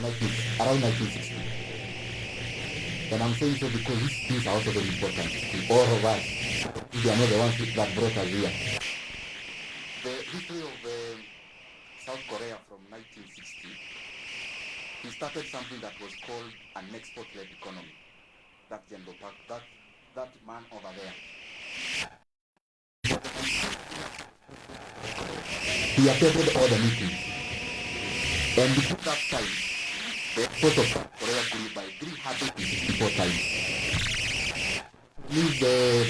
around 1960. And I'm saying so because these things are also very important to all of us. We are not the ones that brought us here. The history of South Korea from 1960, he started something that was called an export-led economy. That General Park, that man over there. He attended all the meetings. And between that time, the export of South Korea grew by 364 times. These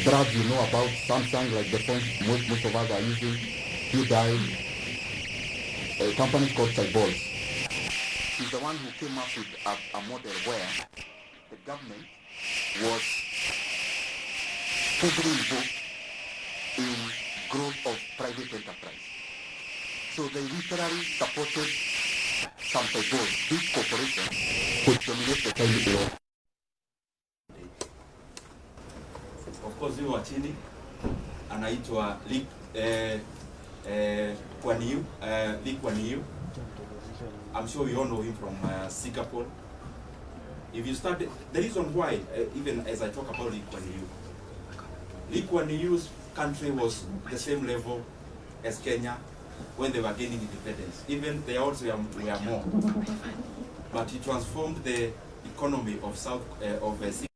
drugs you know about, Samsung, like the phones most of us are using, he died. A company called Cyborgs. He's the one who came up with a model where the government was heavily involved in growth of private enterprise. So they literally supported some Cyborgs, big corporations, which dominate the Chinese world. Of course, you are chini, anaitwa Lee Kuan Yew. I'm sure you all know him from Singapore. If you start, the reason why, even as I talk about Lee Kuan Yew's country was the same level as Kenya when they were gaining independence. Even the odds were more. But he transformed the economy of Singapore.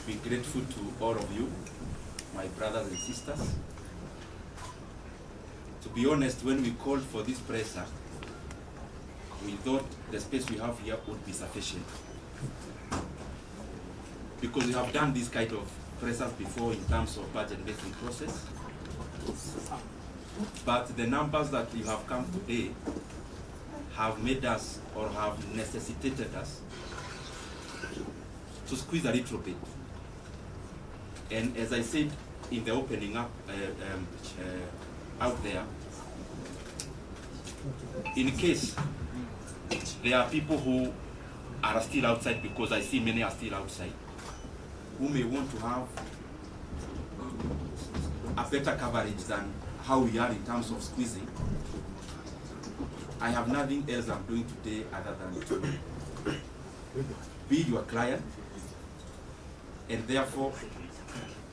Be grateful to all of you, my brothers and sisters. To be honest, when we called for this presser, we thought the space we have here would be sufficient. Because we have done this kind of pressers before in terms of budget making process. But the numbers that you have come today have made us, or have necessitated us, to squeeze a little bit. And as I said in the opening up out there, in case there are people who are still outside, because I see many are still outside, who may want to have a better coverage than how we are in terms of squeezing, I have nothing else I'm doing today other than to be your client, and therefore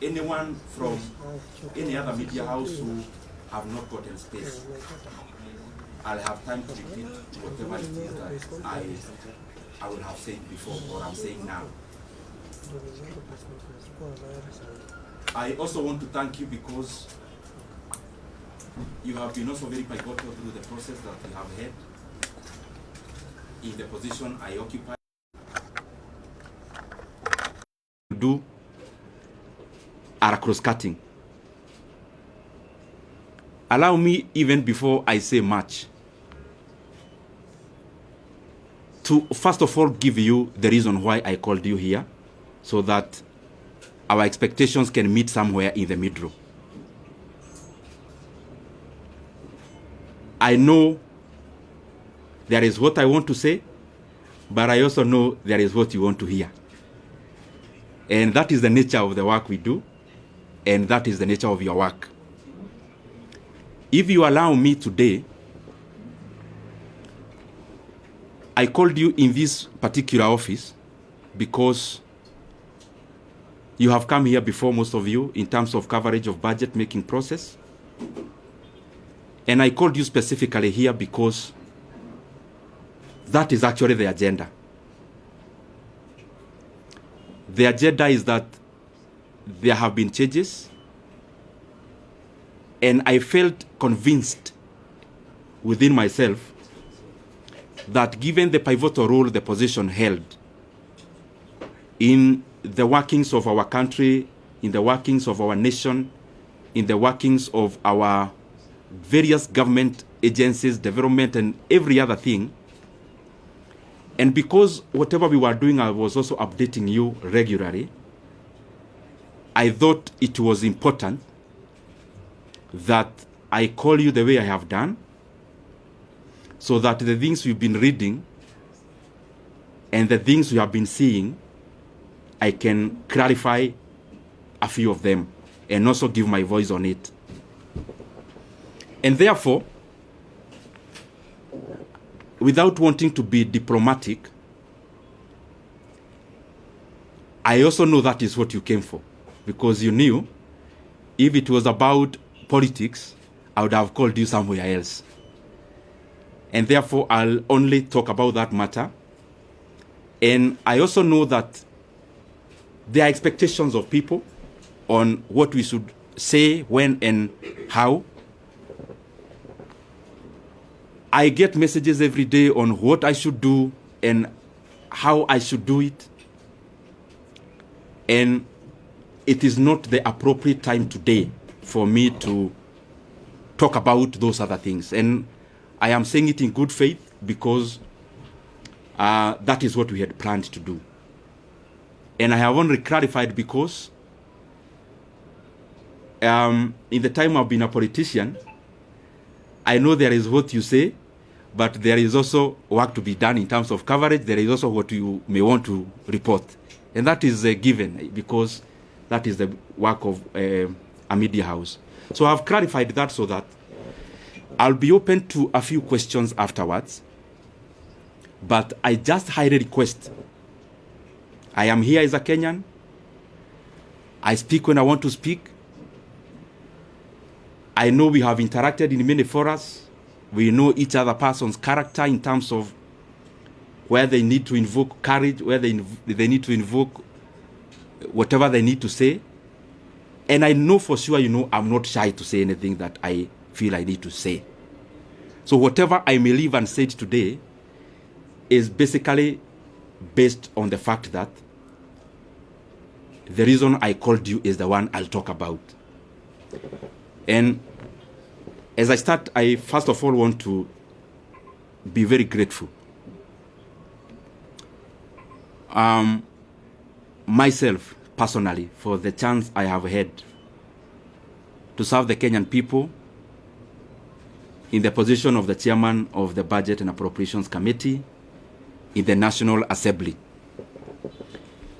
anyone from any other media house who have not gotten space, I'll have time to repeat whatever it is that I will have said before, or I'm saying now. I also want to thank you because You have been also very pivotal through the process that you have had in the position I occupy. Do are cross-cutting. Allow me, even before I say much, to first of all give you the reason why I called you here, so that our expectations can meet somewhere in the middle. I know there is what I want to say, but I also know there is what you want to hear. And that is the nature of the work we do, and that is the nature of your work. If you allow me today, I called you in this particular office because you have come here before, most of you, in terms of coverage of budget making process. And I called you specifically here because that is actually the agenda. The agenda is that there have been changes, and I felt convinced within myself that given the pivotal role the position held in the workings of our country, in the workings of our nation, in the workings of our various government agencies, development, and every other thing, and because whatever we were doing, I was also updating you regularly, I thought it was important that I call you the way I have done, so that the things we've been reading and the things we have been seeing, I can clarify a few of them and also give my voice on it. And therefore, without wanting to be diplomatic, I also know that is what you came for, because you knew if it was about politics, I would have called you somewhere else. And therefore, I'll only talk about that matter. And I also know that there are expectations of people on what we should say, when, and how. I get messages every day on what I should do and how I should do it. And it is not the appropriate time today for me to talk about those other things. And I am saying it in good faith because that is what we had planned to do. And I have only clarified because in the time I've been a politician, I know there is what you say, but there is also work to be done in terms of coverage. There is also what you may want to report. And that is given because that is the work of a media house. So I've clarified that so that I'll be open to a few questions afterwards. But I just highly request, I am here as a Kenyan. I speak when I want to speak. I know we have interacted in many forums. We know each other person's character in terms of where they need to invoke courage, where they need to invoke whatever they need to say. And I know for sure, you know, I'm not shy to say anything that I feel I need to say. So whatever I may leave unsaid today is basically based on the fact that the reason I called you is the one I'll talk about. And as I start, I first of all want to be very grateful. Myself, personally, for the chance I have had to serve the Kenyan people in the position of the chairman of the Budget and Appropriations Committee in the National Assembly.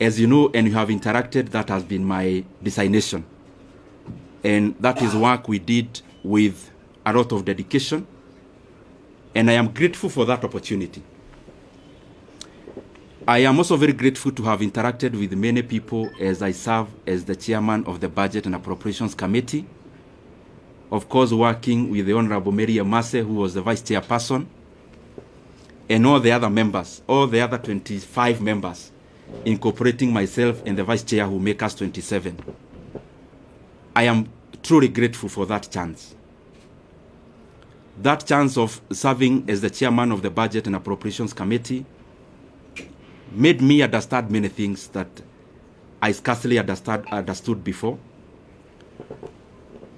As you know, and you have interacted, that has been my designation. And that is work we did with a lot of dedication. And I am grateful for that opportunity. I am also very grateful to have interacted with many people as I serve as the chairman of the Budget and Appropriations Committee. Of course, working with the Honorable Mary Amase, who was the vice chairperson, and all the other members, all the other 25 members, incorporating myself and the vice chair who make us 27. I am truly grateful for that chance. that chance of serving as the chairman of the Budget and Appropriations Committee made me understand many things that I scarcely understood before.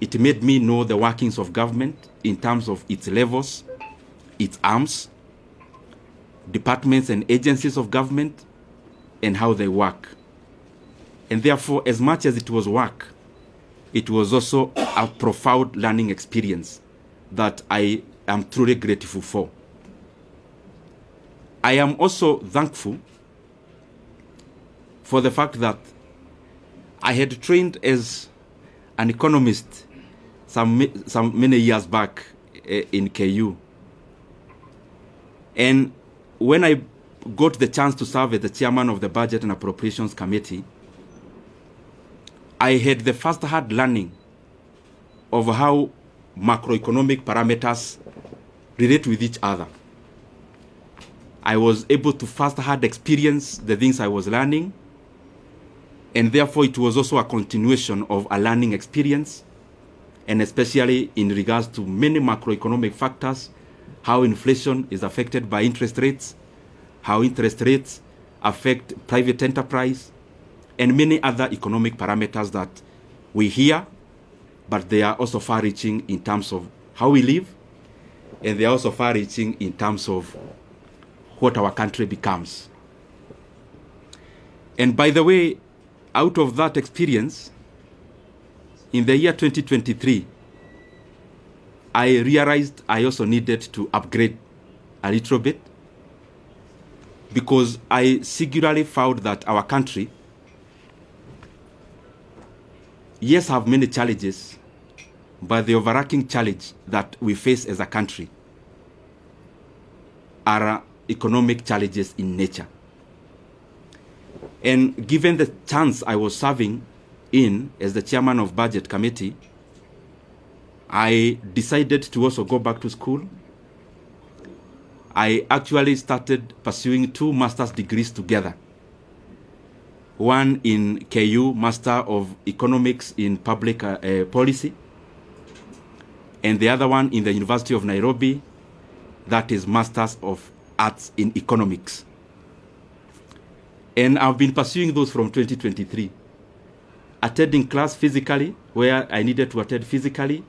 It made me know the workings of government in terms of its levels, its arms, departments and agencies of government, and how they work. And therefore, as much as it was work, it was also a profound learning experience that I am truly grateful for. I am also thankful for the fact that I had trained as an economist some many years back in KU. And when I got the chance to serve as the chairman of the Budget and Appropriations Committee, I had the first-hand learning of how macroeconomic parameters relate with each other. I was able to first-hand experience the things I was learning, and therefore it was also a continuation of a learning experience, and especially in regards to many macroeconomic factors, how inflation is affected by interest rates, how interest rates affect private enterprise, and many other economic parameters that we hear, but they are also far-reaching in terms of how we live, and they are also far-reaching in terms of what our country becomes. And by the way, out of that experience, in the year 2023, I realized I also needed to upgrade a little bit, because I singularly found that our country, yes, have many challenges, but the overarching challenge that we face as a country are economic challenges in nature. And given the chance I was serving in as the chairman of Budget Committee, I decided to also go back to school. I actually started pursuing 2 master's degrees together. One in KU, Master of Economics in Public Policy, and the other one in the University of Nairobi, that is Masters of Arts in Economics. And I've been pursuing those from 2023, attending class physically, where I needed to attend physically,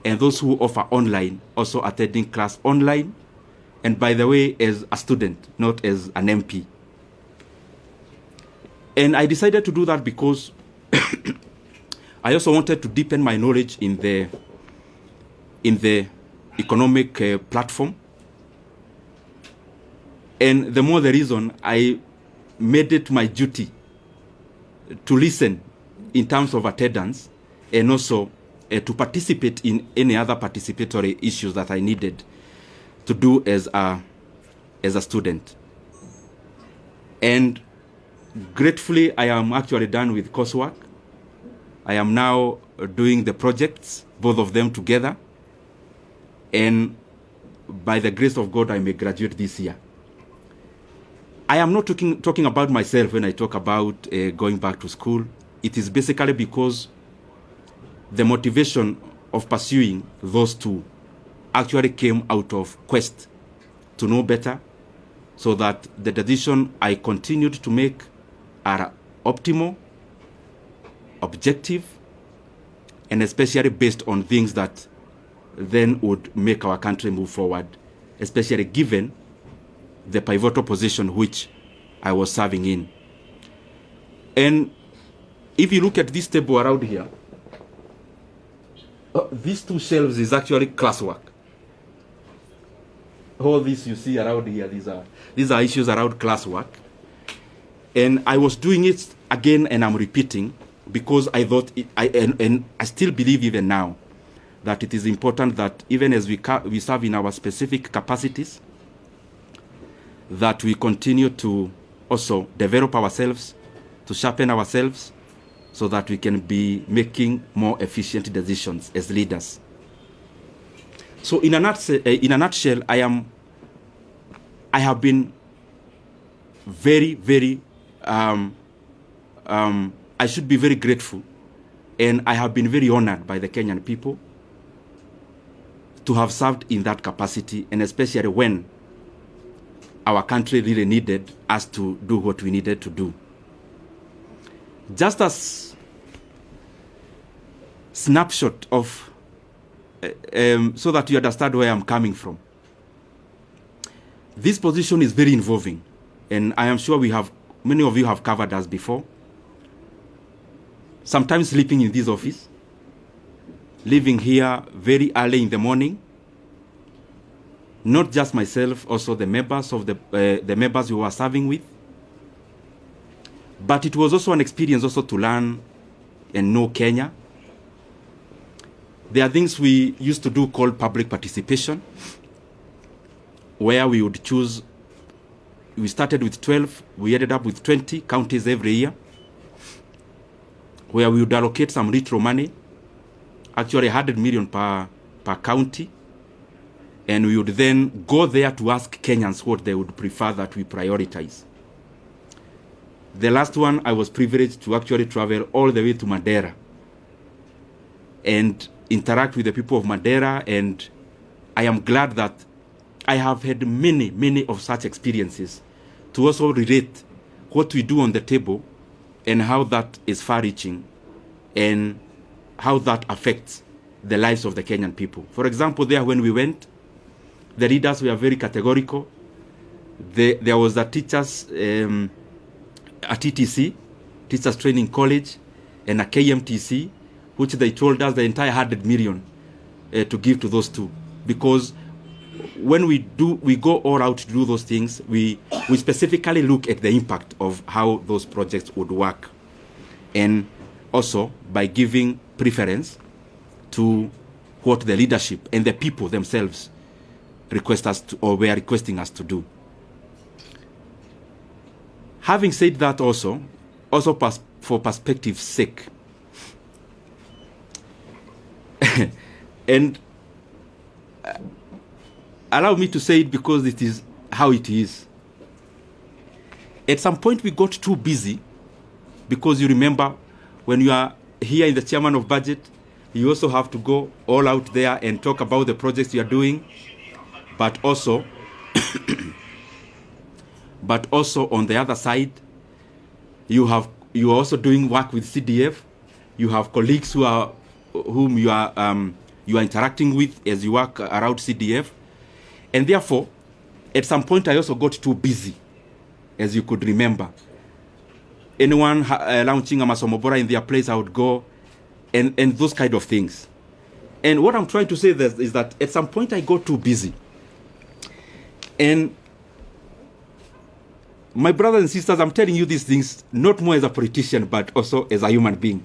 and those who offer online, also attending class online, and by the way, as a student, not as an MP. And I decided to do that because I also wanted to deepen my knowledge in the economic platform. And the more the reason, I made it my duty to listen in terms of attendance, and also to participate in any other participatory issues that I needed to do as a student. And gratefully, I am actually done with coursework. I am now doing the projects, both of them together. And by the grace of God, I may graduate this year. I am not talking about myself when I talk about going back to school. It is basically because the motivation of pursuing those 2 actually came out of quest to know better, so that the decision I continued to make are optimal, objective, and especially based on things that then would make our country move forward, especially given the pivotal position which I was serving in. And if you look at this table around here, these 2 shelves is actually classwork. All this you see around here, these are issues around classwork. And I was doing it again, and I'm repeating, because I thought, and I still believe even now, that it is important that even as we serve in our specific capacities, that we continue to also develop ourselves, to sharpen ourselves, so that we can be making more efficient decisions as leaders. So in a nutshell, I have been very, very, I should be very grateful, and I have been very honored by the Kenyan people to have served in that capacity, and especially when our country really needed us to do what we needed to do. Just as snapshot of, so that you understand where I'm coming from. This position is very involving, and I am sure many of you have covered us before. Sometimes sleeping in this office, leaving here very early in the morning. Not just myself, also the members of the members who are serving with. But it was also an experience also to learn and know Kenya. There are things we used to do called public participation, where we would choose. We started with 12, we ended up with 20 counties every year, where we would allocate some retro money, actually 100 million per county, and we would then go there to ask Kenyans what they would prefer that we prioritize. The last one, I was privileged to actually travel all the way to Madeira and interact with the people of Madeira, and I am glad that I have had many of such experiences to also relate what we do on the table and how that is far-reaching and how that affects the lives of the Kenyan people. For example, there when we went, the leaders were very categorical. There was a teachers, a TTC, Teachers Training College, and a KMTC, which they told us the entire 100 million to give to those two. Because when we go all out to do those things, we specifically look at the impact of how those projects would work. And also by giving preference to what the leadership and the people themselves request us to, or were requesting us to do. Having said that, also for perspective's sake, and allow me to say it because it is how it is. At some point we got too busy, because you remember when you are here in the chairman of budget, you also have to go all out there and talk about the projects you are doing, but also on the other side, you are also doing work with CDF. You have colleagues whom you are interacting with as you work around CDF, and therefore, at some point, I also got too busy, as you could remember. Anyone launching a Masomobora in their place, I would go, and those kind of things. And what I'm trying to say is that at some point, I got too busy. And my brothers and sisters, I'm telling you these things not more as a politician, but also as a human being.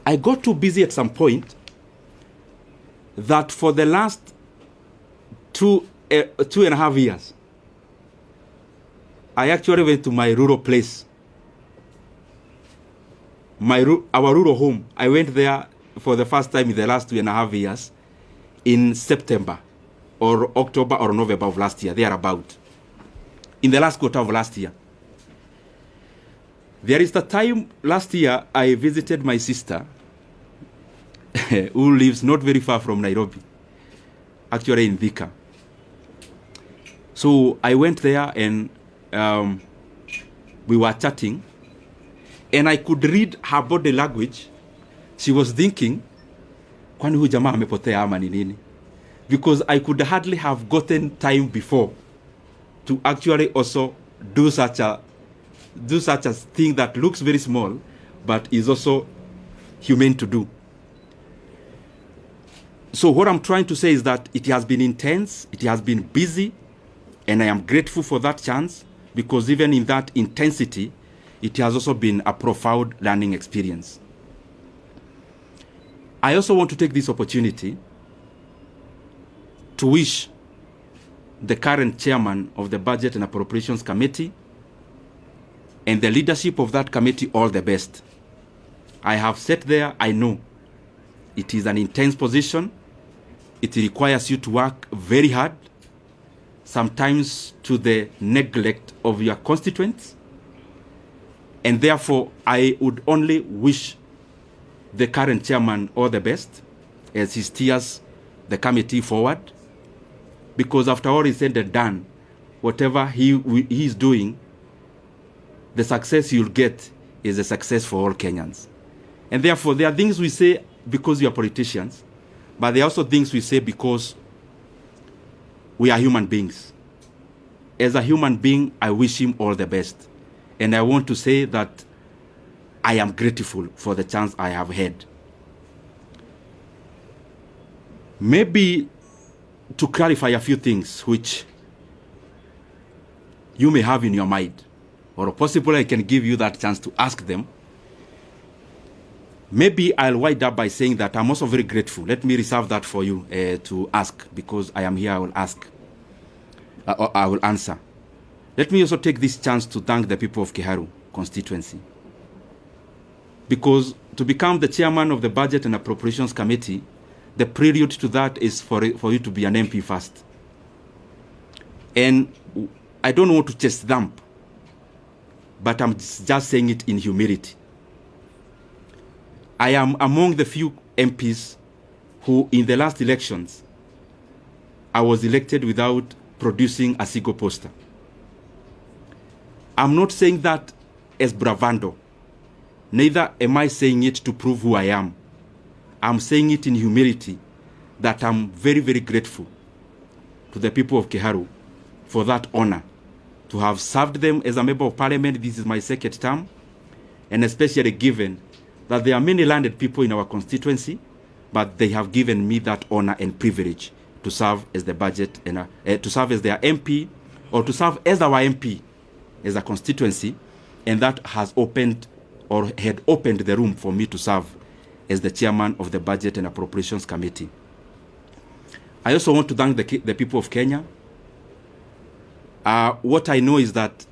I got too busy at some point that for the last 2.5 years, I actually went to my rural place, our rural home. I went there for the first time in the last 2.5 years in September or October or November of last year, thereabout. In the last quarter of last year. There is the time last year I visited my sister who lives not very far from Nairobi, actually in Thika. So I went there and we were chatting, and I could read her body language. She was thinking, kwani huyu jamaa amepotea ama ni nini? Because I could hardly have gotten time before to actually also do such a thing that looks very small, but is also humane to do. So what I'm trying to say is that it has been intense, it has been busy, and I am grateful for that chance, because even in that intensity, it has also been a profound learning experience. I also want to take this opportunity to wish the current chairman of the Budget and Appropriations Committee and the leadership of that committee all the best. I have sat there, I know it is an intense position. It requires you to work very hard, sometimes to the neglect of your constituents. And therefore, I would only wish the current chairman all the best as he steers the committee forward, because after all is said and done, whatever he's doing, the success you'll get is a success for all Kenyans. And therefore, there are things we say because we are politicians, but there are also things we say because we are human beings. As a human being, I wish him all the best. And I want to say that I am grateful for the chance I have had. Maybe to clarify a few things which you may have in your mind, or possibly I can give you that chance to ask them. Maybe I'll wind up by saying that I'm also very grateful. Let me reserve that for you to ask, because I am here, I will ask. I will answer. Let me also take this chance to thank the people of Kiharu constituency. Because to become the chairman of the Budget and Appropriations Committee, the prelude to that is for you to be an MP first. And I don't want to chest thump, but I'm just saying it in humility. I am among the few MPs who, in the last elections, I was elected without producing a single poster. I'm not saying that as bravado. Neither am I saying it to prove who I am. I'm saying it in humility, that I'm very, very grateful to the people of Kiharu for that honor, to have served them as a member of parliament. This is my second term, and especially given that there are many landed people in our constituency, but they have given me that honor and privilege to serve as the budget and to serve as their MP, or to serve as our MP as a constituency, and that has opened, or had opened, the room for me to serve as the chairman of the Budget and Appropriations Committee. I also want to thank the people of Kenya. What I know is that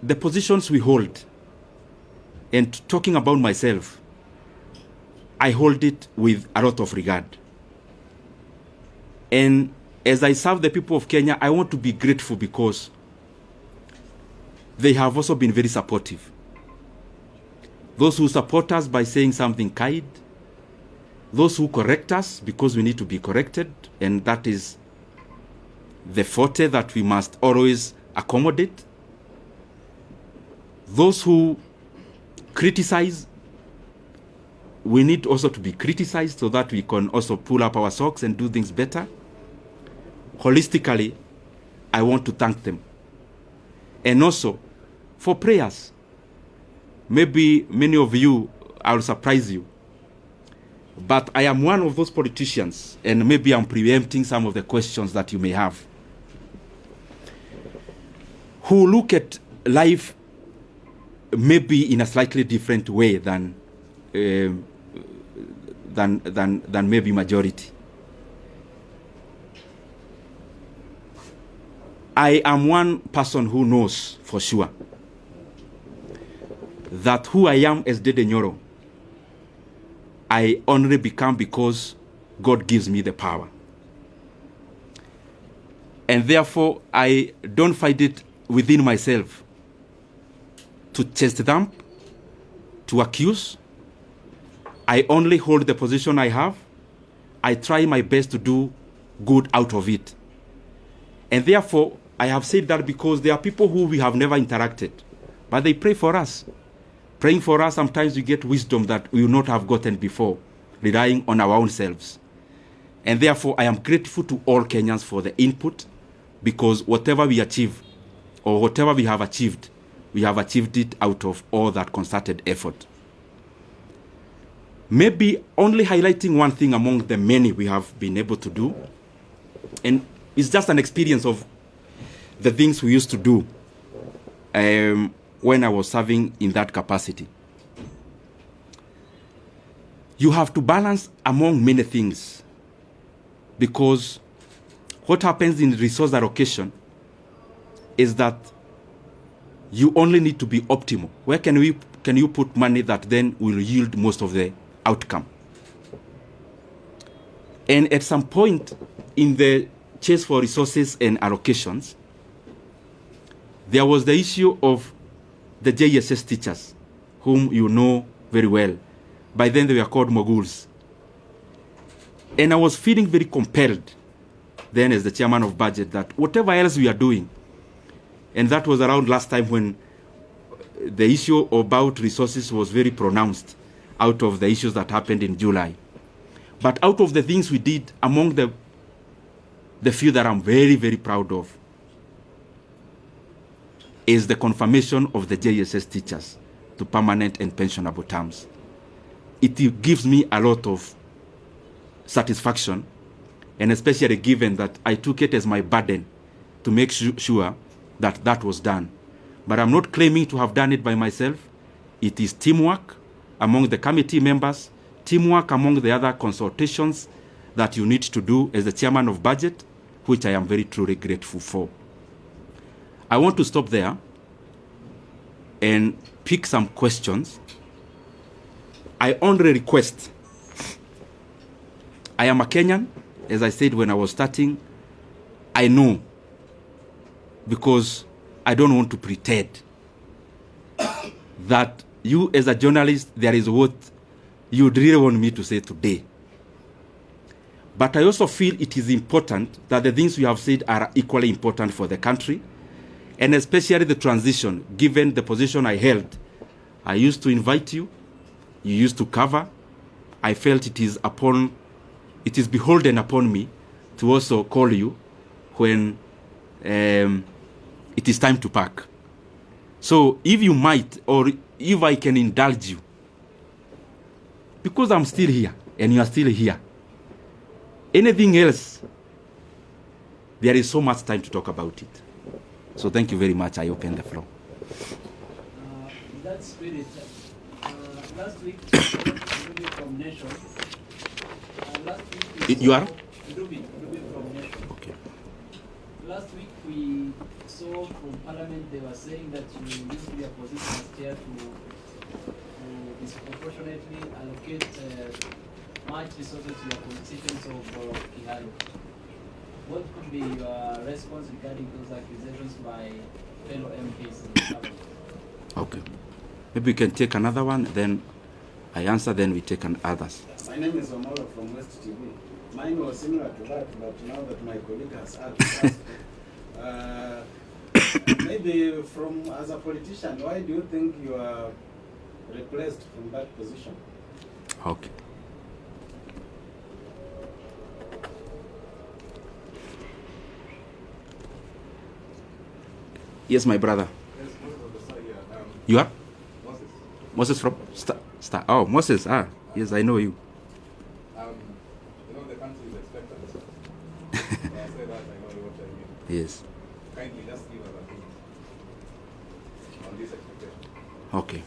the positions we hold, and talking about myself, I hold it with a lot of regard. And as I serve the people of Kenya, I want to be grateful because they have also been very supportive. Those who support us by saying something kind, those who correct us because we need to be corrected, and that is the forte that we must always accommodate. Those who criticize, we need also to be criticized so that we can also pull up our socks and do things better. Holistically, I want to thank them. And also for prayers. Maybe many of you, I'll surprise you, but I am one of those politicians, and maybe I'm preempting some of the questions that you may have, who look at life maybe in a slightly different way than maybe majority. I am one person who knows for sure that who I am as Ndindi Nyoro, I only become because God gives me the power. And therefore, I don't find it within myself to chest thump, to accuse. I only hold the position I have. I try my best to do good out of it. And therefore, I have said that because there are people who we have never interacted, but they pray for us. Praying for us, sometimes we get wisdom that we will not have gotten before, relying on our own selves. And therefore, I am grateful to all Kenyans for the input, because whatever we achieve, or whatever we have achieved it out of all that concerted effort. Maybe only highlighting one thing among the many we have been able to do, and it's just an experience of the things we used to do when I was serving in that capacity. You have to balance among many things, because what happens in resource allocation is that you only need to be optimal. Where can you put money that then will yield most of the outcome? And at some point in the chase for resources and allocations, there was the issue of the JSS teachers, whom you know very well. By then they were called moguls. And I was feeling very compelled then as the chairman of budget that whatever else we are doing, and that was around last time when the issue about resources was very pronounced out of the issues that happened in July. But out of the things we did, among the few that I'm very, very proud of is the confirmation of the JSS teachers to permanent and pensionable terms. It gives me a lot of satisfaction, and especially given that I took it as my burden to make sure that that was done. But I'm not claiming to have done it by myself. It is teamwork among the committee members, teamwork among the other consultations that you need to do as the chairman of budget, which I am very truly grateful for. I want to stop there and pick some questions. I only request, I am a Kenyan, as I said when I was starting. I know, because I don't want to pretend that you as a journalist, there is what you really want me to say today. But I also feel it is important that the things we have said are equally important for the country, and especially the transition, given the position I held. I used to invite you, you used to cover. I felt it is beholden upon me to also call you when it is time to pack. So if you might, or if I can indulge you, because I'm still here and you are still here, anything else, there is so much time to talk about it. So thank you very much. I open the floor. In that spirit, last week, from Nation. Last week you are? Ruby from Nation. Okay. Last week we saw from Parliament they were saying that you used to be a position as chair to disproportionately allocate much resources to your constituents of Kiharu. What could be your response regarding those accusations by fellow MPs in the Parliament? Okay. Maybe we can take another one, then I answer, then we take others. My name is Omolo from West TV. Mine was similar to that, but now that my colleague has asked, maybe as a politician, why do you think you are replaced from that position? Okay. Yes, my brother. Yes, Moses on the side, yeah. You are? Moses. Moses from Star. Oh, Moses. Yes, I know you. You know the country is expectant. When I say that, I know what I mean. Yes. Kindly just give us a hint on this expectation. Okay.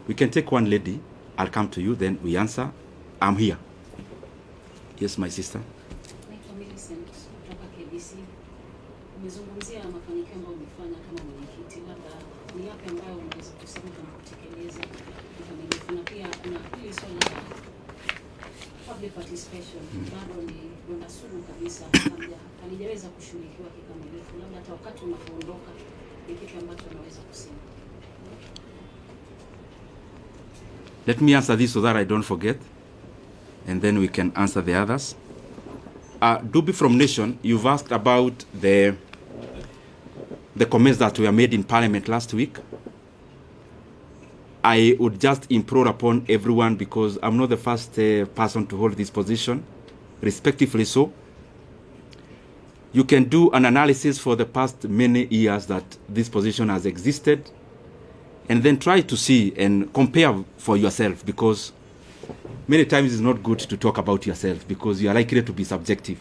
We can take one lady. I'll come to you, then we answer. I'm here. Yes, my sister. Naitwa Millicent kutoka KBC. Umezungumzia mafanikio ambayo umefanya kama mwenyekiti, labda ni yapi ambayo unaweza kusema kama kutekeleza kikamilifu, na pia kuna hili swala la public participation bado ni donda sugu kabisa, halijaweza kushughulikiwa kikamilifu, labda hata wakati unapoondoka ni kitu ambacho unaweza kusema. Let me answer this so that I don't forget, and then we can answer the others. Duby from Nation, you've asked about the comments that were made in Parliament last week. I would just implore upon everyone, because I'm not the first person to hold this position, respectively so. You can do an analysis for the past many years that this position has existed, and then try to see and compare for yourself, because many times it's not good to talk about yourself, because you are likely to be subjective.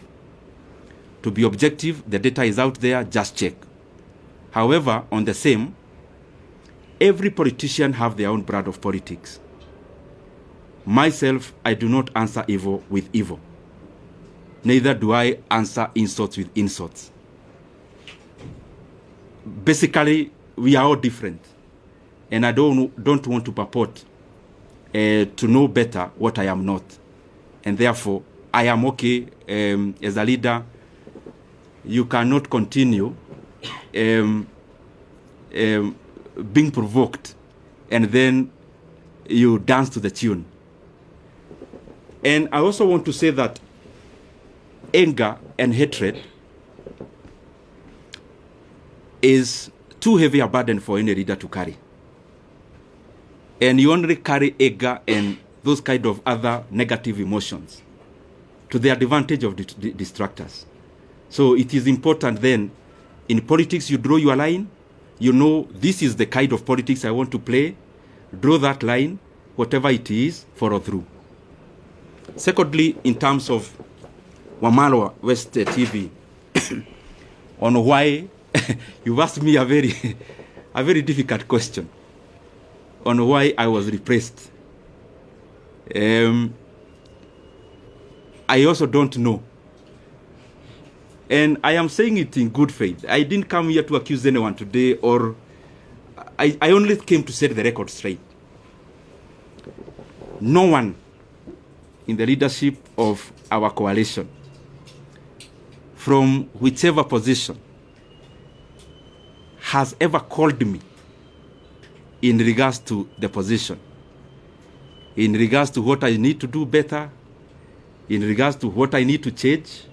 To be objective, the data is out there, just check. However, on the same, every politician have their own brand of politics. Myself, I do not answer evil with evil. Neither do I answer insults with insults. Basically, we are all different. And I don't want to purport to know better what I am not. And therefore, I am okay as a leader. You cannot continue being provoked and then you dance to the tune. And I also want to say that anger and hatred is too heavy a burden for any leader to carry. And you only carry anger and those kind of other negative emotions to the advantage of the distractors. So it is important then, in politics you draw your line, you know this is the kind of politics I want to play, draw that line, whatever it is, follow through. Secondly, in terms of Wamalwa West TV, on why, you've asked me a very difficult question on why I was repressed. I also don't know. And I am saying it in good faith. I didn't come here to accuse anyone today, or I only came to set the record straight. No one in the leadership of our coalition, from whichever position, has ever called me in regards to the position, in regards to what I need to do better, in regards to what I need to change,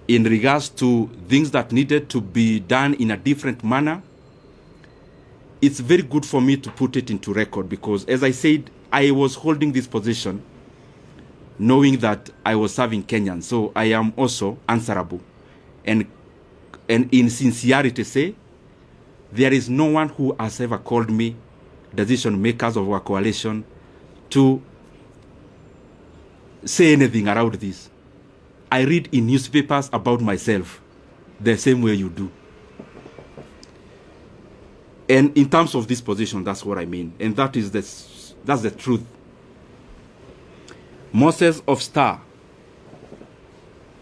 in regards to things that needed to be done in a different manner. It's very good for me to put it into record because, as I said, I was holding this position knowing that I was serving Kenyans. So I am also answerable. And in sincerity say, there is no one who has ever called me, decision makers of our coalition, to say anything around this. I read in newspapers about myself the same way you do. And in terms of this position, that's what I mean. And that's the truth. Moses of Star.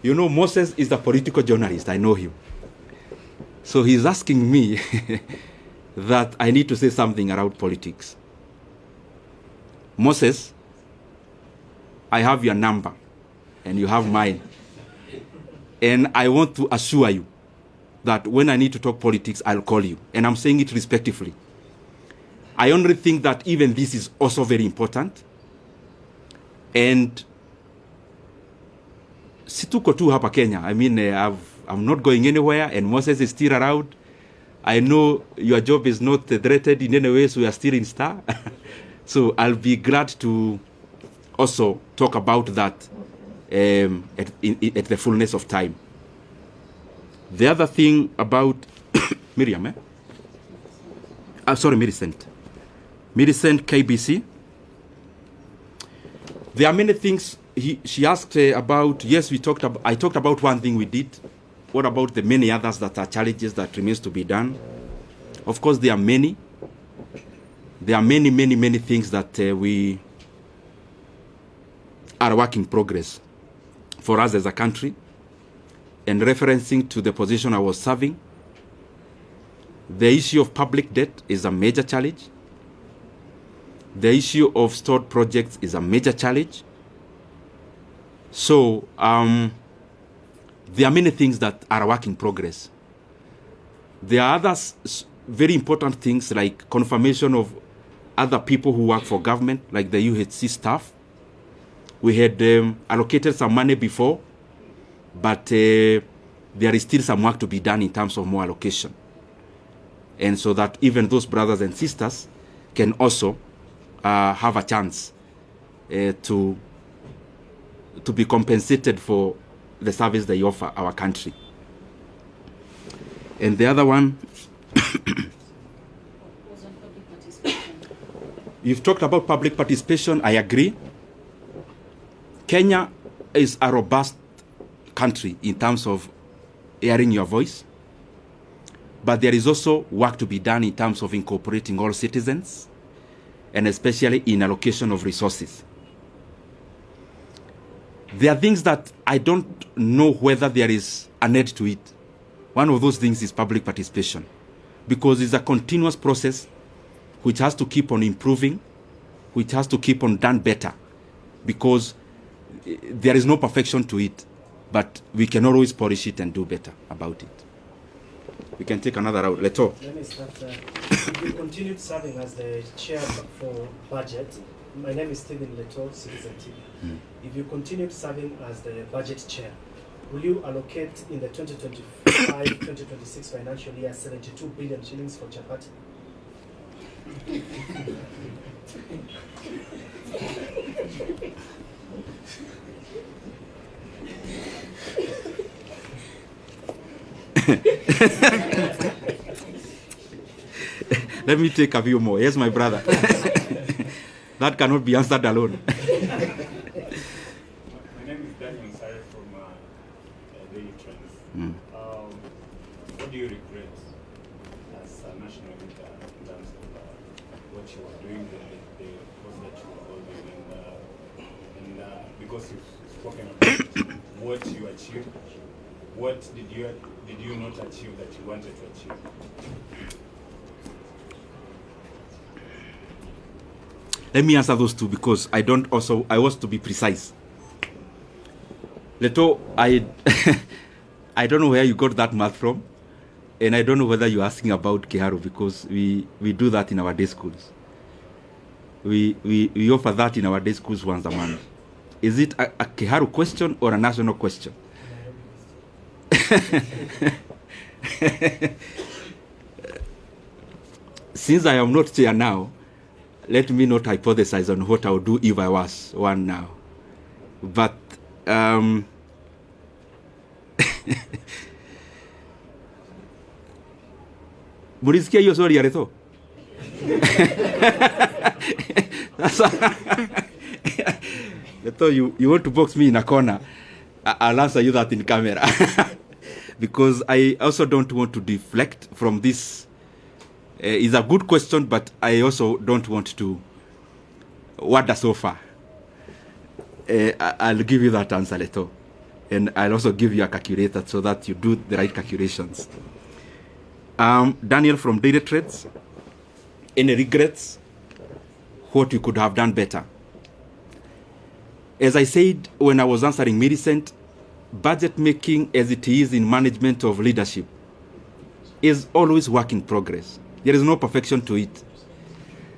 You know, Moses is a political journalist. I know him. So he's asking me that I need to say something around politics. Moses, I have your number and you have mine. And I want to assure you that when I need to talk politics, I'll call you. And I'm saying it respectfully. I only think that even this is also very important. And situko tu hapa Kenya. I mean, I'm not going anywhere, and Moses is still around. I know your job is not threatened in any way, so you are still in Star. So I'll be glad to also talk about that at the fullness of time. The other thing about Miriam, sorry, Millicent KBC. There are many things she asked about. Yes, I talked about one thing we did. What about the many others that are challenges that remains to be done? Of course, there are many. There are many things that we are a work in progress for us as a country. And referencing to the position I was serving, the issue of public debt is a major challenge. The issue of stored projects is a major challenge. So there are many things that are a work in progress. There are other very important things like confirmation of other people who work for government, like the UHC staff. We had allocated some money before, but there is still some work to be done in terms of more allocation. And so that even those brothers and sisters can also have a chance to be compensated for the service they offer our country. And the other one, you've talked about public participation. I agree. Kenya is a robust country in terms of hearing your voice, but there is also work to be done in terms of incorporating all citizens, and especially in allocation of resources. There are things that I don't know whether there is an end to it. One of those things is public participation, because it's a continuous process which has to keep on improving, which has to keep on done better, because there is no perfection to it, but we can always polish it and do better about it. We can take another round. Leto. Let me start. If you continued serving as the chair for budget, my name is Stephen Leto, Citizen TV. If you continued serving as the budget chair, will you allocate in the 2025-2026 financial year 72 billion shillings for chapati? Let me take a few more. Yes, my brother. That cannot be answered alone. My name is Daniel Sare from Daily Trends. What do you regret as a national leader in terms of what you are doing, the course that you are holding, and because you've spoken about what you achieved, what did you not achieve that you wanted to achieve? Let me answer those two because I want to be precise. Leto, I don't know where you got that math from, and I don't know whether you're asking about Kiharu because we do that in our day schools. We offer that in our day schools once a month. Is it a Kiharu question or a national question? Since I am not chair now, let me not hypothesize on what I would do if I was one now. But mulisikia hiyo swali ya Leto? Leto, you want to box me in a corner? I'll answer you that in camera. Because I also don't want to deflect from this. It's a good question, but I also don't want to wander so far. I'll give you that answer, Leto. And I'll also give you a calculator so that you do the right calculations. Daniel from Daily Trades. Any regrets? What you could have done better? As I said when I was answering Millicent, budget making as it is in management of leadership is always work in progress. There is no perfection to it.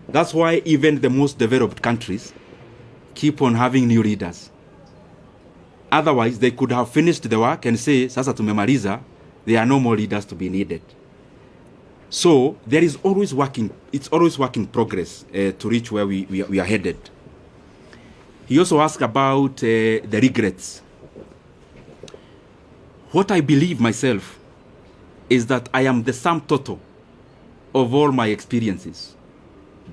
That's why even the most developed countries keep on having new leaders. Otherwise, they could have finished the work and say, sasa tumemaliza, there are no more leaders to be needed. So there is always it's always work in progress to reach where we are headed. He also asked about the regrets. What I believe myself is that I am the sum total of all my experiences,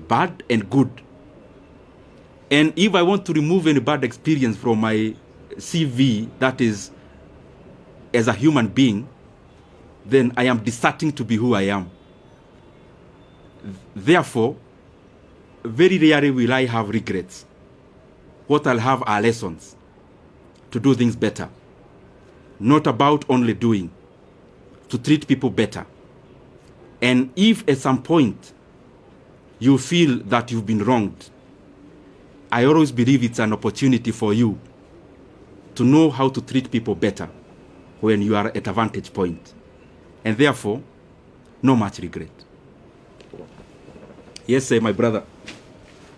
bad and good. And if I want to remove any bad experience from my CV, that is, as a human being, then I am deserting to be who I am. Therefore, very rarely will I have regrets. What I'll have are lessons to do things better. Not about only doing, to treat people better. And if at some point you feel that you've been wronged, I always believe it's an opportunity for you to know how to treat people better when you are at a vantage point. And therefore, no much regret. Yes, sir, my brother.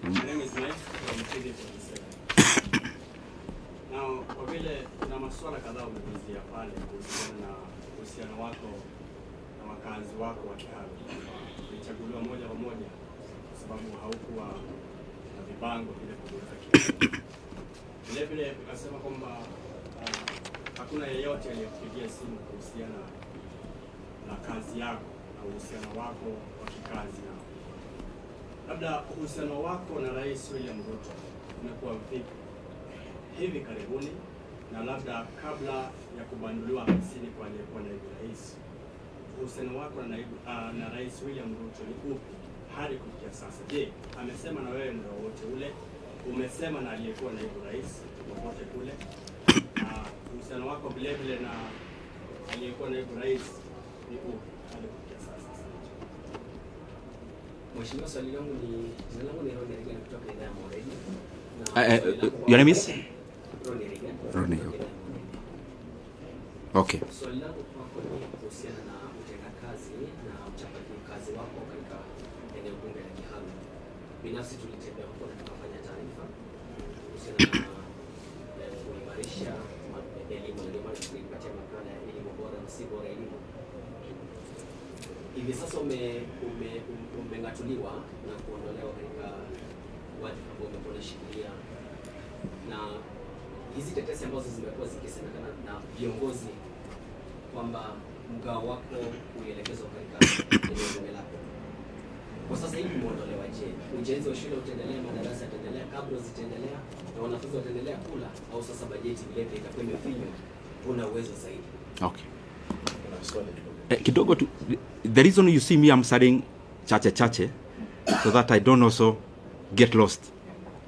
My name is Mike from KD47. Now, kwa vile kuna masuala kadhaa umeguzia pale kuhusiana na uhusiano wako na wakazi wako wa Kiharu. Ulichaguliwa moja kwa moja kwa sababu haukuwa na vibango vile kutoka Kiharu. Vile vile ukasema kwamba hakuna yeyote aliyekupigia simu kuhusiana na kazi yako na uhusiano wako wa kikazi na labda uhusiano wako na Rais William Ruto umekuwa vipi hivi karibuni, na labda kabla ya kubanduliwa hamsini kwa aliyekuwa naibu rais, uhusiano wako na Rais William Ruto ni upi hadi kufikia sasa? Je, amesema na wewe muda wote ule? Umesema na aliyekuwa naibu rais popote kule? Uhusiano wako vile vile na aliyekuwa naibu rais ni upi hadi kufikia sasa? Mheshimiwa, swali langu ni jina langu ni Ronnie Regan kutoka idhaa ya Moreni. Your name is? Ronnie Regan. Ronnie. Okay. Swali langu kwako ni kuhusiana na utendakazi na mchakato kazi wako katika eneo bunge la Kiharu. Binafsi tulitembea huko na tukafanya taarifa kuhusiana na kuimarisha elimu, ndio maana tulipata si bora elimu. Hivi sasa umeng'atuliwa na kuondolewa katika wadhifa ambao umekuwa unashikilia, na hizi tetesi ambazo zimekuwa zikisemekana na viongozi kwamba mgao wako uelekezwa katika eneo bunge lako. Kwa sasa hivi umeondolewa, je, ujenzi wa shule utaendelea, madarasa yataendelea, kabla zitaendelea na wanafunzi wataendelea kula, au sasa bajeti vile vile itakuwa imefinywa, una uwezo zaidi? Okay. Kidogo tu, the reason you see me I'm studying chache so that I don't also get lost.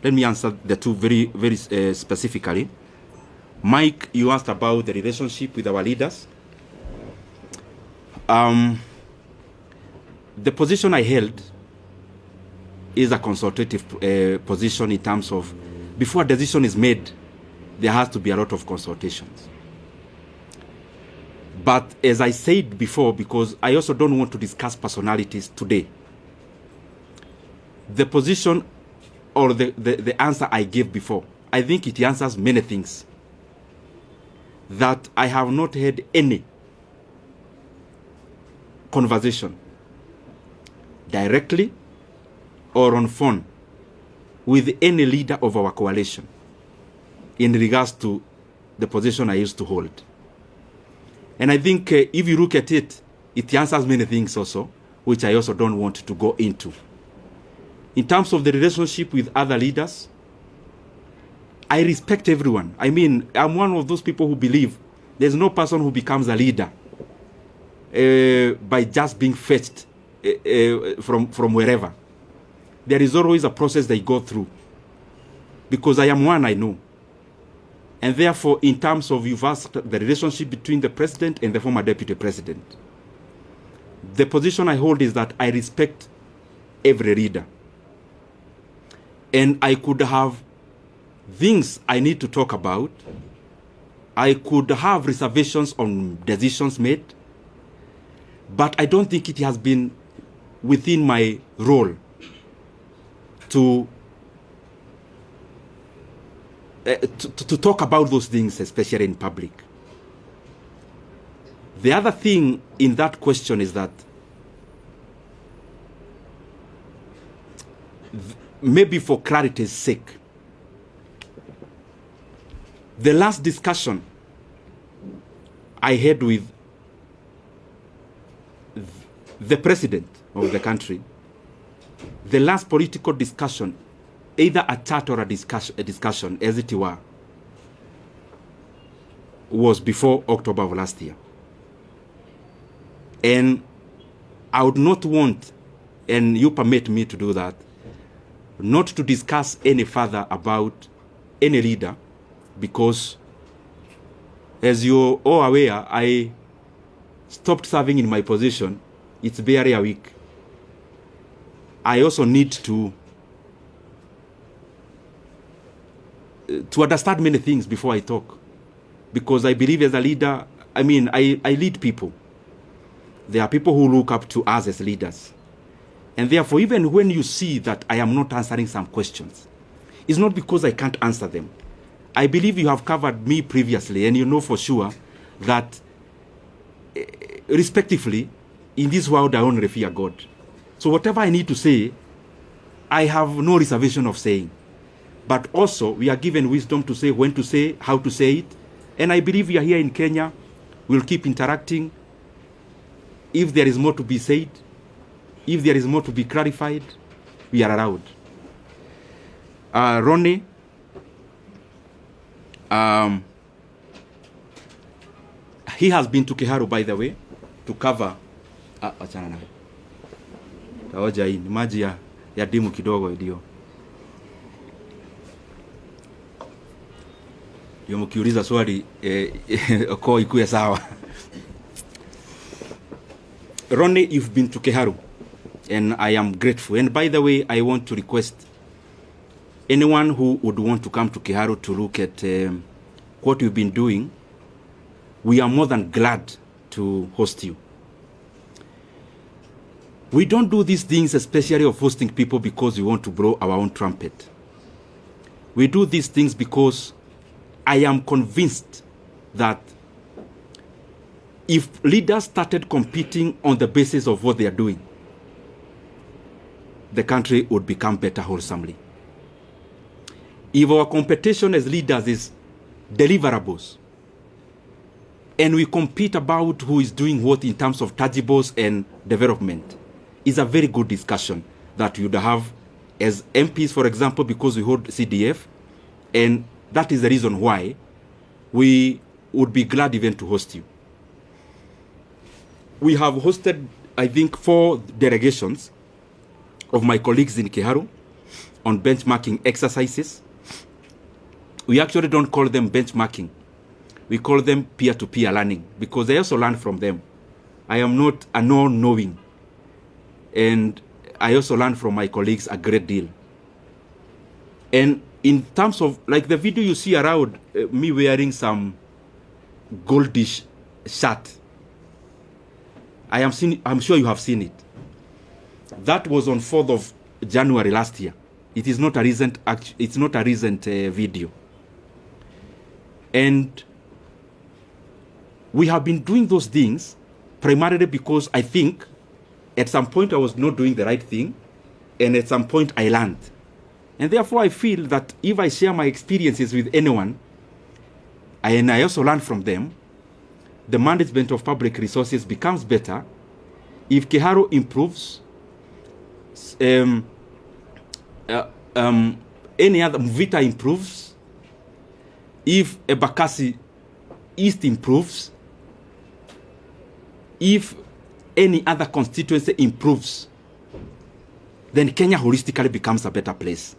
Let me answer the two very specifically. Mike, you asked about the relationship with our leaders. The position I held is a consultative position in terms of, before a decision is made, there has to be a lot of consultations. But as I said before, because I also don't want to discuss personalities today, the position or the answer I gave before, I think it answers many things. That I have not had any conversation directly or on phone with any leader of our coalition in regards to the position I used to hold. And I think if you look at it, it answers many things also, which I also don't want to go into. In terms of the relationship with other leaders, I respect everyone. I mean, I'm one of those people who believe there's no person who becomes a leader by just being fetched from wherever. There is always a process they go through. Because I am one, I know. And therefore, in terms of, you've asked the relationship between the president and the former deputy president, the position I hold is that I respect every leader. And I could have things I need to talk about. I could have reservations on decisions made. But I don't think it has been within my role to talk about those things, especially in public. The other thing in that question is that maybe for clarity's sake, the last discussion I had with the president of the country, the last political discussion, either a chat or a discussion, as it were, was before October of last year. And I would not want, and you permit me to do that, not to discuss any further about any leader, because as you're all aware, I stopped serving in my position. It's barely a week. I also need to understand many things before I talk. Because I believe as a leader, I mean, I lead people. There are people who look up to us as leaders. And therefore, even when you see that I am not answering some questions, it's not because I can't answer them. I believe you have covered me previously, and you know for sure that, respectively, in this world I only fear God. So whatever I need to say, I have no reservation of saying. But also, we are given wisdom to say when to say, how to say it. And I believe we are here in Kenya. We'll keep interacting. If there is more to be said, if there is more to be clarified, we are around. Ronnie, he has been to Kiharu, by the way, to cover. Achana na. Taoja hii ni maji ya dimu kidogo ndio. Ndio mkiuliza swali kwa ikuwe sawa. Ronnie, you've been to Kiharu, and I am grateful. And by the way, I want to request anyone who would want to come to Kiharu to look at what you've been doing. We are more than glad to host you. We don't do these things, especially of hosting people, because we want to blow our own trumpet. We do these things because I am convinced that if leaders started competing on the basis of what they are doing, the country would become better wholesomely. If our competition as leaders is deliverables, and we compete about who is doing what in terms of tangibles and development, is a very good discussion that you would have as MPs, for example, because we hold CDF, and that is the reason why we would be glad even to host you. We have hosted, I think, 4 delegations of my colleagues in Kiharu on benchmarking exercises. We actually don't call them benchmarking. We call them peer-to-peer learning, because I also learn from them. I am not a non-knowing, and I also learn from my colleagues a great deal. And in terms of, like the video you see around me wearing some goldish shirt, I'm sure you have seen it. That was on 4th of January last year. It is not a recent video. And we have been doing those things primarily because I think at some point I was not doing the right thing, and at some point I learned. And therefore I feel that if I share my experiences with anyone, and I also learn from them, the management of public resources becomes better. If Kiharu improves, any other Mvita improves, if Embakasi East improves, if any other constituency improves, then Kenya holistically becomes a better place.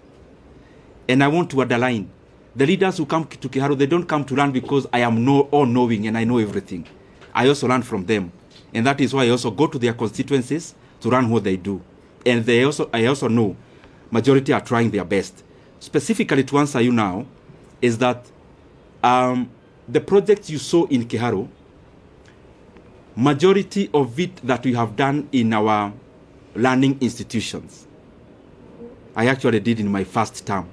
And I want to underline, the leaders who come to Kiharu, they don't come to learn because I am all-knowing and I know everything. I also learn from them. And that is why I also go to their constituencies to learn what they do. And I also know majority are trying their best. Specifically to answer you now, is that the projects you saw in Kiharu, majority of it that we have done in our learning institutions, I actually did in my first term.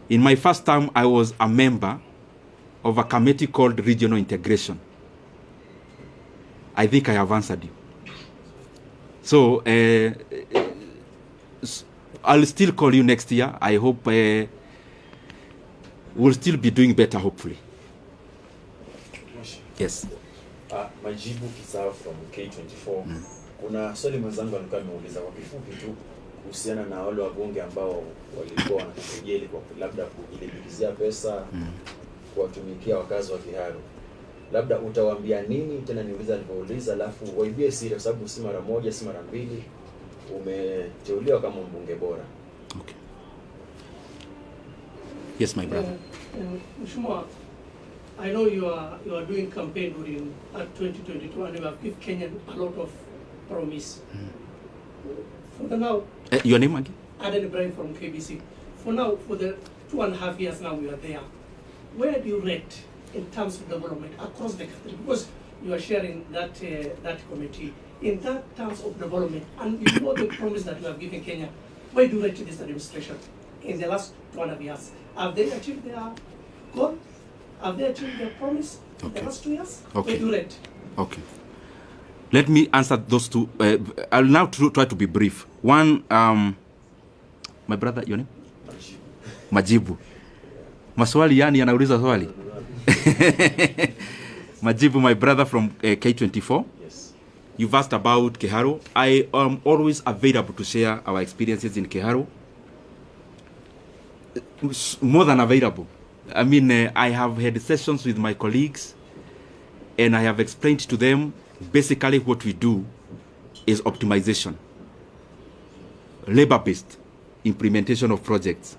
In my first term, I was a member of a committee called Regional Integration. I think I have answered you. So, I'll still call you next year. I hope we'll still be doing better, hopefully. Yes. Majibu Kiharu from K24. Kuna swali mwenzangu alikuwa ameuliza kwa kifupi tu kuhusiana na wale wabunge ambao walikuwa wanakujeli kwa labda kujilipizia pesa kuwatumikia wakazi wa Kiharu. Labda utawaambia nini? Tena niuliza alipouliza, alafu waibie siri, kwa sababu si mara moja si mara mbili umeteuliwa kama mbunge bora. Okay. Yes, my brother. Ichung'wah, I know you are doing campaign during 2022, and you have given Kenya a lot of promise. For now, your name again? Aden Ibrahim from KBC. For now, for the 2.5 years now we are there, where do you rate in terms of development across the country? Because you are sharing that committee in that terms of development, and you know the promise that you have given Kenya. Where do you rate this administration in the last 2.5 years? Have they achieved their goal? Have they achieved their promise in the last 2 years? Okay. Where do you rate? Okay. Let me answer those two. I'll now try to be brief. One, my brother, your name? Majibu. Maswali yani anauliza swali. Majibu, my brother from K24. Yes. You've asked about Kiharu. I am always available to share our experiences in Kiharu. More than available. I mean, I have had sessions with my colleagues, and I have explained to them basically what we do is optimization, labor-based implementation of projects.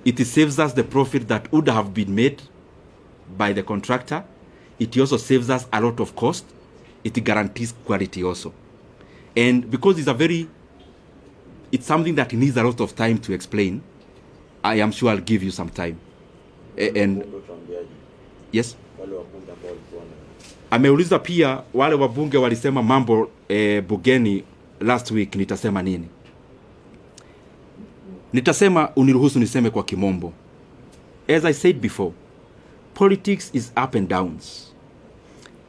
It saves us the profit that would have been made by the contractor. It also saves us a lot of cost. It guarantees quality also. And because it's something that needs a lot of time to explain, I am sure I'll give you some time. And yes, ameuliza pia wale wabunge walisema mambo bugeni last week, nitasema nini? Nitasema, uniruhusu niseme kwa kimombo. As I said before, politics is up and downs.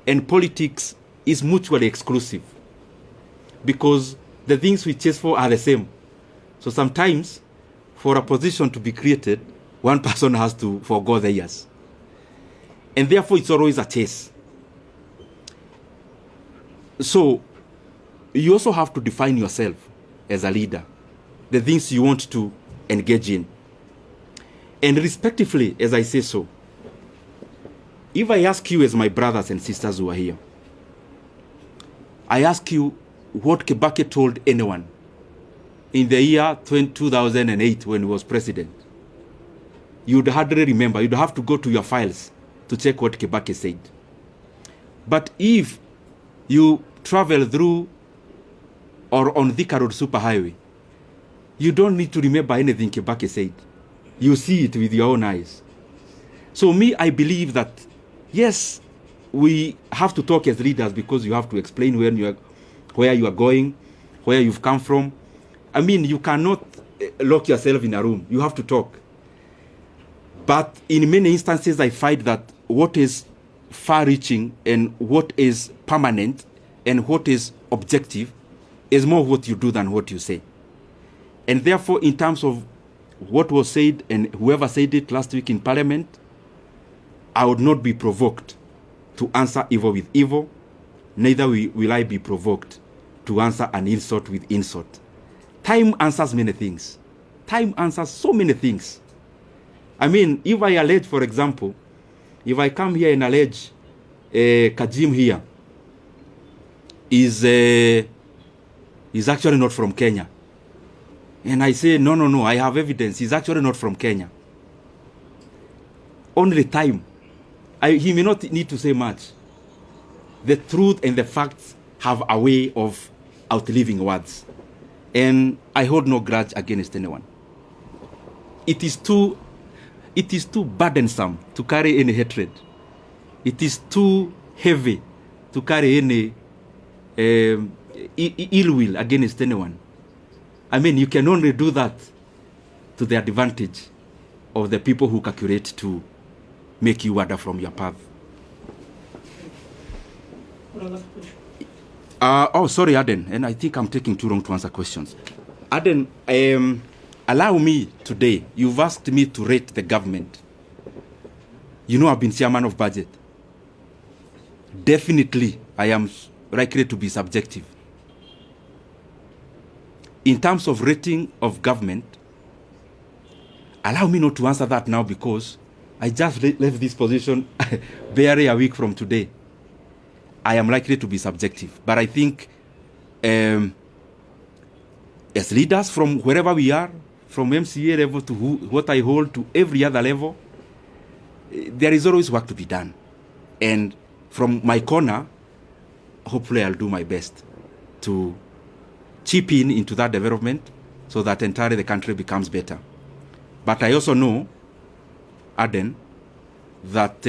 and politics is mutually exclusive, because the things we chase for are the same. So sometimes, for a position to be created, one person has to forgo theirs. And therefore, it's always a chase. So, you also have to define yourself as a leader, the things you want to engage in. And respectively, as I say so, if I ask you as my brothers and sisters who are here, I ask you what Kibaki told anyone in the year 2008 when he was president, you'd hardly remember. You'd have to go to your files to check what Kibaki said. But if you travel through or on Thika Road Superhighway, you don't need to remember anything Kibaki said. You see it with your own eyes. So me, I believe that, yes, we have to talk as leaders because you have to explain where you are going, where you've come from. I mean, you cannot lock yourself in a room. You have to talk. But in many instances, I find that what is far-reaching and what is permanent and what is objective is more what you do than what you say. And therefore, in terms of what was said and whoever said it last week in Parliament, I would not be provoked to answer evil with evil, neither will I be provoked to answer an insult with insult. Time answers many things. Time answers so many things. I mean, if I allege, for example, if I come here and allege Kajim here is actually not from Kenya, and I say, no, I have evidence, he's actually not from Kenya. Only time. He may not need to say much. The truth and the facts have a way of outliving words. And I hold no grudge against anyone. It is too burdensome to carry any hatred. It is too heavy to carry any ill will against anyone. I mean, you can only do that to the advantage of the people who calculate to make you wander from your path. Sorry, Aden, and I think I'm taking too long to answer questions. Aden, allow me today, you've asked me to rate the government. You know I've been chairman of budget. Definitely, I am likely to be subjective. In terms of rating of government, allow me not to answer that now because I just left this position barely a week from today. I am likely to be subjective. But I think as leaders from wherever we are, from MCA level to what I hold to every other level, there is always work to be done. And from my corner, hopefully I'll do my best to chip in into that development so that entirely the country becomes better. But I also know, Aden, that,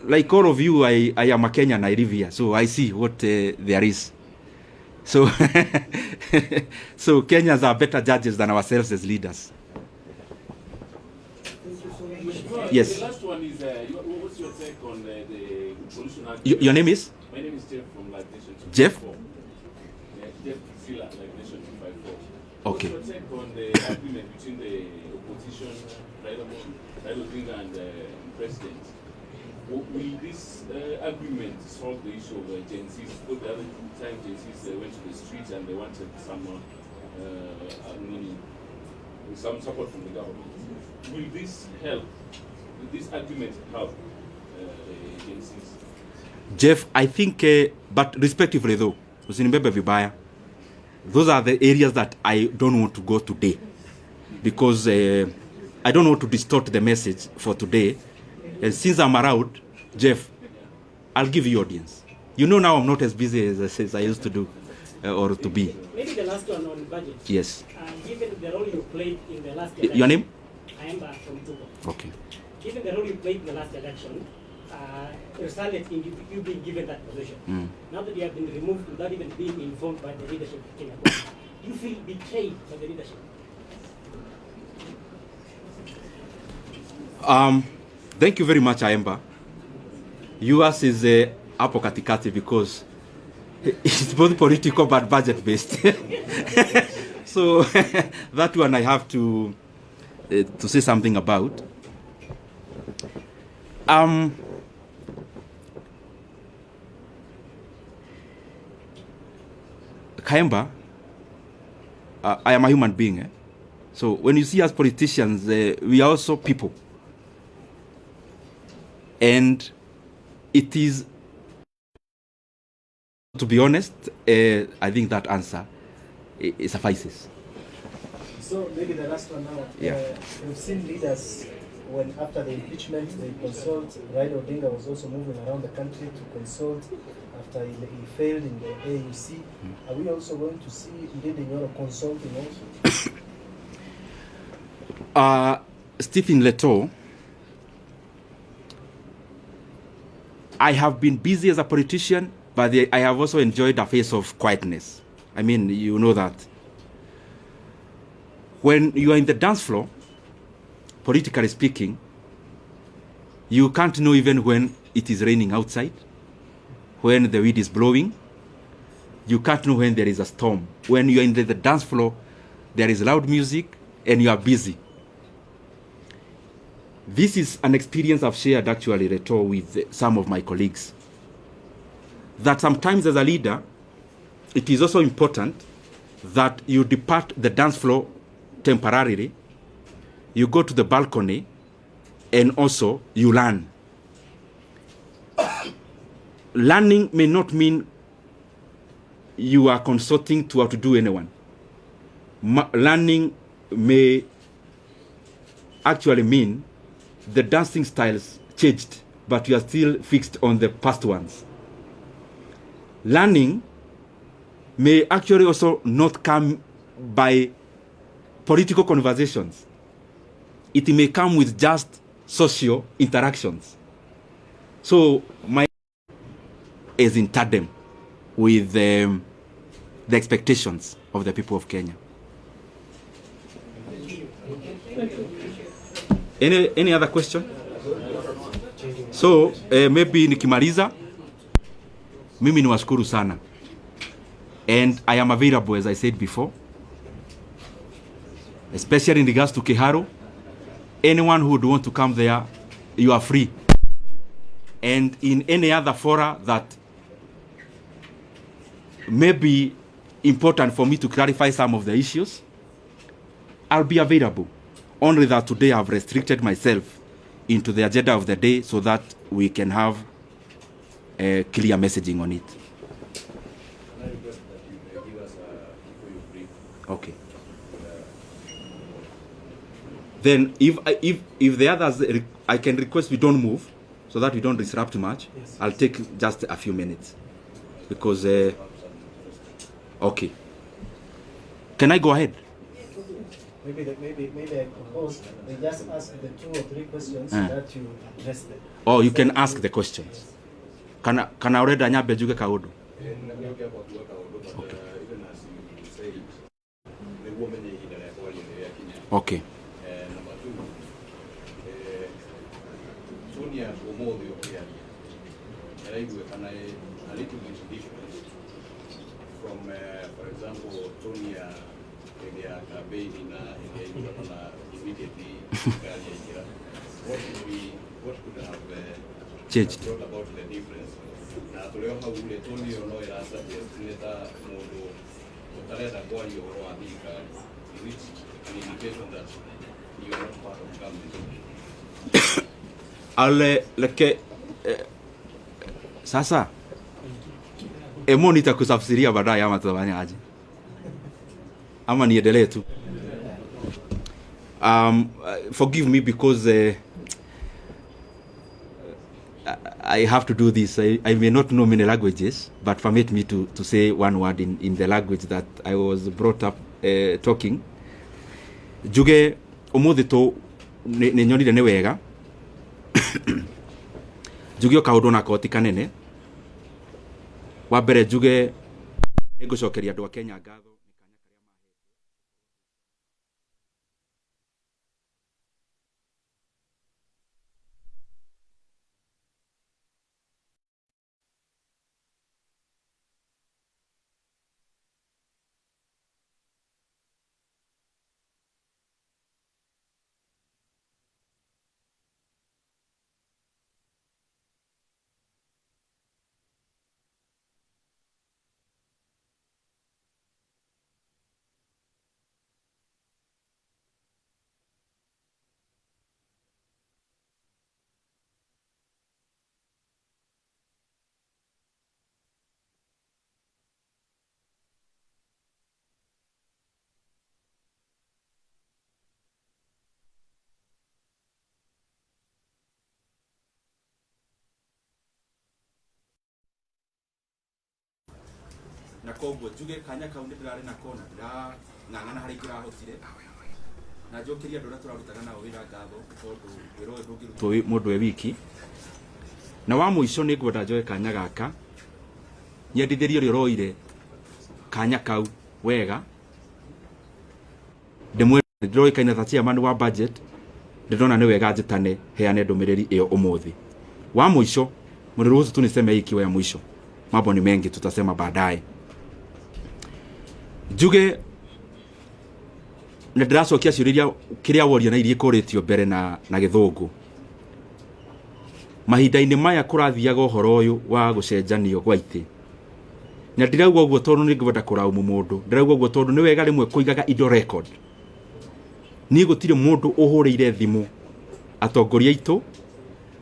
like all of you, I am a Kenyan, I live here, so I see what there is. So, so Kenyans are better judges than ourselves as leaders. Yes. The last one is, what's your take on the traditional... Your name is? My name is Jeff from Live Nation 254. Jeff? Yeah, Jeff Zilla, Live Nation 254. Okay. What's your take on the agreement between the opposition, Raila Odinga and the president? Will this agreement solve the issue of Gen Zs? Because the other time Gen Zs went to the streets and they wanted some support from the government. Will this help? Will this agreement help the Gen Zs? Jeff, I think, but respectively though, those are the areas that I don't want to go today because I don't want to distort the message for today. And since I'm around, Jeff, I'll give you audience. You know now I'm not as busy as I used to do or to be. Maybe the last one on budget. Yes. Given the role you played in the last election. Your name? I am from Tuko. Okay. Given the role you played in the last election, resulted in you being given that position. Now that you have been removed without even being informed by the leadership of Kenya Kwanza, do you feel betrayed by the leadership? Thank you very much, Aemba. Yours is hapo katikati because it's both political but budget based. So that one I have to say something about. Kayemba, I am a human being. So when you see us politicians, we are also people. And it is, to be honest, I think that answer it suffices. So maybe the last one now. Yeah. We've seen leaders, when after the impeachment, they consult. Raila Odinga was also moving around the country to consult after he failed in the AUC. Are we also going to see Ndindi Nyoro consulting also? Stephen Leto, I have been busy as a politician, but I have also enjoyed a phase of quietness. I mean, you know that. When you are in the dance floor, politically speaking, you can't know even when it is raining outside, when the wind is blowing. You can't know when there is a storm. When you are in the dance floor, there is loud music and you are busy. This is an experience I've shared actually, Reto, with some of my colleagues. That sometimes as a leader, it is also important that you depart the dance floor temporarily, you go to the balcony, and also you learn. Learning may not mean you are consulting to outdo anyone. Learning may actually mean the dancing styles changed, but you are still fixed on the past ones. Learning may actually also not come by political conversations. It may come with just social interactions. So my is in tandem with the expectations of the people of Kenya. Any other question? So maybe nikimaliza, mimi niwashukuru sana. And I am available, as I said before, especially in regards to Kiharu. Anyone who would want to come there, you are free. And in any other fora that may be important for me to clarify some of the issues, I'll be available. Only that today I've restricted myself into the agenda of the day so that we can have a clear messaging on it. Can I request that you may give us before you brief? Okay. Then if the others, I can request we don't move so that we don't disrupt much. Yes. I'll take just a few minutes because, okay. Can I go ahead? Maybe I propose we just ask the 2 or 3 questions that you address them. Oh, you can ask the questions. Can I already anyabe juga kaudu? Okay. A little bit different from, for example, Tonia campaign immediately. What could have changed brought about the difference? Is it an indication that you are not part of government? Sasa emo nitakusafsiria baadaye ama tutafanya aje? Ama niendelee tu? Forgive me because I have to do this. I may not know many languages, but permit me to say one word in the language that I was brought up talking. Juge umuthi tu ni nyonire ni wega. Juge kaundu na koti kanene. Wa mbere juge ngucokeria andu a Kenya ngatho. na koguo njuge kanya kau nĩ ndĩrarĩ nako na ndĩrang'ang'ana harĩ kĩrahotire na njokeria andũ arĩa tũrarutaga nao wĩra ngatho tondũ wĩra ũyũ ndũngĩrutwo mũndũ e wiki. Na wa mũico nĩ ngwenda njoe kanya gaka nyendithĩrie ũrĩa ũroire kanya kau wega ndĩroĩkaine ta chairman wa budget ndĩrona nĩ wega njĩtane heane ndũmĩrĩri ĩyo ũmũthĩ. Wa mũico mniruhusu tu niseme hii ikiwa ya mwisho, mambo ni mengi tutasema baadaye. Njuge na ndĩracokia ciũria kĩrĩa woria na iria kũrĩtio mbere na gĩthũngũ. Mahinda-inĩ maya kũrathiaga ũhoro ũyũ wa gũcenjanio gwa itĩ. Na ndirauga ũguo tondũ nĩ ngwenda kũraumu mũndũ, ndirauga ũguo tondũ nĩ wega rĩmwe kũigaga indo record. Niĩ gũtirĩ mũndũ ũhũrĩire thimũ atongoria aitũ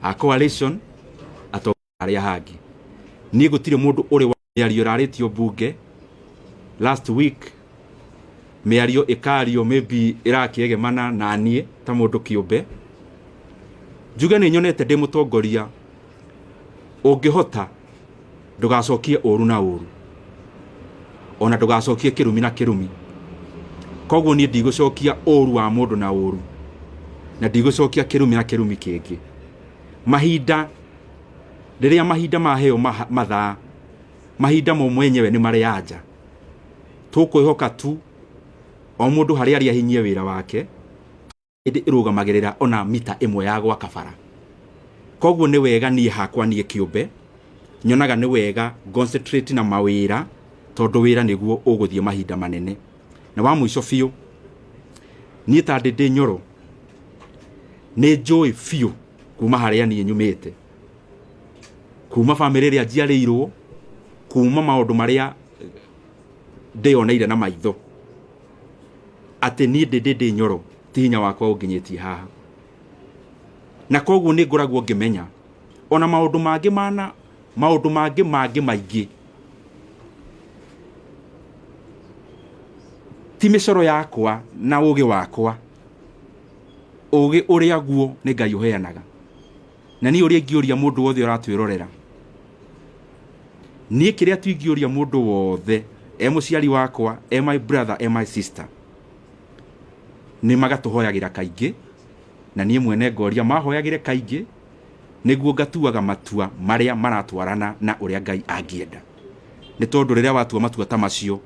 a coalition atongoria arĩa hangĩ. Niĩ gũtirĩ mũndũ ũrĩ wa mĩario rarĩtio bunge last week, mĩario ĩkario maybe ĩrakĩegemana na niĩ ta mũndũ kĩũmbe. Njuge nĩ nyonete ndĩ mũtongoria ũngĩhota ndũgacokie ũru na ũru, ona ndũgacokie kĩrumi na kĩrumi. Koguo niĩ ndigũcokia ũru wa mũndũ na ũru, na ndigũcokia kĩrumi na kĩrumi kĩngĩ. Mahinda rĩrĩa mahinda maheo mathaa, mahinda mo mwenyewe nĩ marĩ anja. Tũkwĩhoka tu o mũndũ harĩa arĩ ahinyie wĩra wake ĩrũgamagĩrĩra ona mita ĩmwe ya gwaka bara. Koguo nĩ wega niĩ hakwa niĩ kĩũmbe nyonaga nĩ wega concentrate na mawĩra tondũ wĩra nĩguo ũgũthiĩ mahinda manene. Na wa mũico biũ niĩ ta Ndindi Nyoro nĩ njũĩ biũ kuma harĩa niĩ nyumĩte, kuma famĩlĩ ĩrĩa njiarĩirwo, kuma maũndũ marĩa ndĩoneire na maitho, atĩ niĩ Ndindi Nyoro ti hinya wakwa ũnginyĩtie haha. Na koguo nĩ ngoragwo ngĩmenya ona maũndũ mangĩ maingĩ ti mĩcoro yakwa na ũgĩ wakwa, ũgĩ ũrĩa guo nĩ Ngai ũheanaga. Na niĩ ũrĩa ingĩũria mũndũ wothe ũratwĩrorera, niĩ kĩrĩa tu ingĩũria mũndũ wothe e mũciari wakwa, e my brother, e my sister, nĩ magatũhoyagĩra kaingĩ, na niĩ mwene ngoria mahoyagĩre kaingĩ nĩguo ngatuaga matua marĩa maratwarana na ũrĩa Ngai angĩenda. Nĩ tondũ rĩrĩa watua matua ta macio